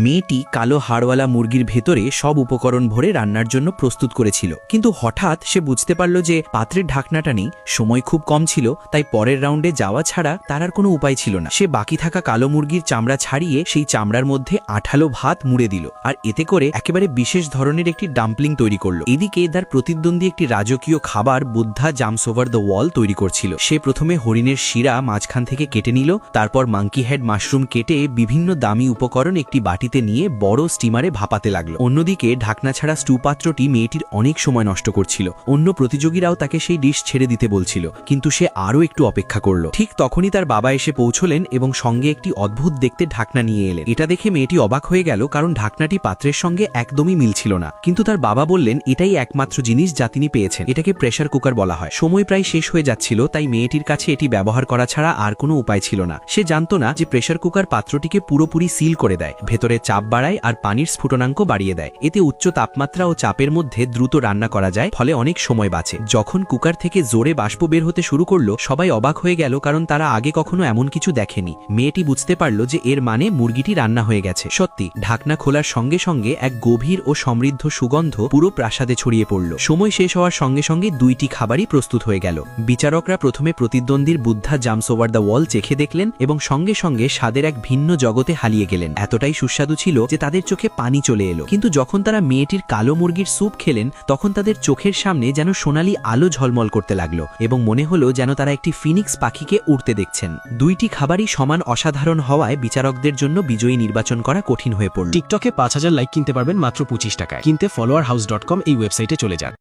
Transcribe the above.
মেয়েটি কালো হাড়ওয়ালা মুরগির ভেতরে সব উপকরণ ভরে রান্নার জন্য প্রস্তুত করেছিল, কিন্তু হঠাৎ সে বুঝতে পারল যে পাত্রের ঢাকনাটা নেই। সময় খুব কম ছিল, তাই পরের রাউন্ডে যাওয়া ছাড়া তার আর কোনো উপায় ছিল না। সে বাকি থাকা কালো মুরগির চামড়া ছাড়িয়ে সেই চামড়ার মধ্যে আঠালো ভাত মুড়ে দিল, আর এতে করে একেবারে বিশেষ ধরনের একটি ডাম্পলিং তৈরি করল। এদিকে তার প্রতিদ্বন্দ্বী একটি রাজকীয় খাবার বুদ্ধা জাম্পস ওভার দ্য ওয়াল তৈরি করছিল। সে প্রথমে হরিণের শিরা মাঝখান থেকে কেটে নিল, তারপর মাঙ্কি হেড মাশরুম কেটে বিভিন্ন দামি উপকরণ একটি বাটিতে নিয়ে বড় স্টিমারে ভাপাতে লাগলো। অন্যদিকে ঢাকনা ছাড়া স্টু পাত্রটি মেয়েটির অনেক সময় নষ্ট করছিল। অন্য প্রতিযোগীরাও তাকে সেই ডিশ ছেড়ে দিতে বলছিল, কিন্তু সে আরও একটু অপেক্ষা করল। ঠিক তখনই তার বাবা এসে পৌঁছলেন এবং সঙ্গে একটি অদ্ভুত দেখতে ঢাকনা নিয়ে এলেন। এটা দেখে মেয়েটি অবাক হয়ে গেল, কারণ ঢাকনাটি পাত্রের সঙ্গে একদমই মিলছিল না। কিন্তু তার বাবা বললেন এটাই একমাত্র জিনিস যা তিনি পেয়েছেন, এটাকে প্রেসার কুকার বলা হয়। সময় প্রায় শেষ হয়ে যাচ্ছিল, তাই মেয়েটির কাছে এটি ব্যবহার করা ছাড়া আর কোনো উপায় ছিল না। সে জানত না যে প্রেসার কুকার পাত্রটিকে পুরোপুরি সিল করে দেয়, ভেতরে চাপ বাড়ায় আর পানির স্ফুটনাঙ্ক বাড়িয়ে দেয়। এতে উচ্চ তাপমাত্রা ও চাপের মধ্যে দ্রুত রান্না করা যায়, ফলে অনেক সময় বাঁচে। যখন কুকার থেকে জোরে বাষ্প বের হতে শুরু করলো, সবাই অবাক হয়ে গেল, কারণ তারা আগে কখনো এমন কিছু দেখেনি। মেয়েটি বুঝতে পারল যে এর মানে মুরগিটি রান্না হয়ে গেছে। সত্যি, ঢাকনা খোলার সঙ্গে সঙ্গে এক গভীর ও সমৃদ্ধ সুগন্ধ পুরো প্রাসাদে ছড়িয়ে পড়ল। সময় শেষ হওয়ার সঙ্গে সঙ্গে দুইটি খাবারই প্রস্তুত হয়ে গেল। বিচারকরা প্রথমে প্রতিদ্বন্দ্বীর বুদ্ধা জাম্পস ওভার দ্য ওয়াল চেখে দেখলেন এবং সঙ্গে সঙ্গে স্বাদের এক ভিন্ন জগতে হারিয়ে গেলেন। এতটাই সুস্বাদু ছিল যে তাদের চোখে পানি চলে এলো। কিন্তু যখন তারা মেয়েটির কালো মুরগির স্যুপ খেলেন, তখন তাদের চোখের সামনে যেন সোনালি আলো ঝলমল করতে লাগলো এবং মনে হলো যেন তারা একটি ফিনিক্স পাখিকে উড়তে দেখছেন। দুইটি খাবারই সমান অসাধারণ হওয়ায় বিচারকদের জন্য বিজয়ী নির্বাচন করা কঠিন হয়ে পড়ল। টিকটকে 5000 লাইক কিনতে পারবেন মাত্র 25 টাকায়। কিনতে followerhouse.com এই ওয়েবসাইটে চলে যান।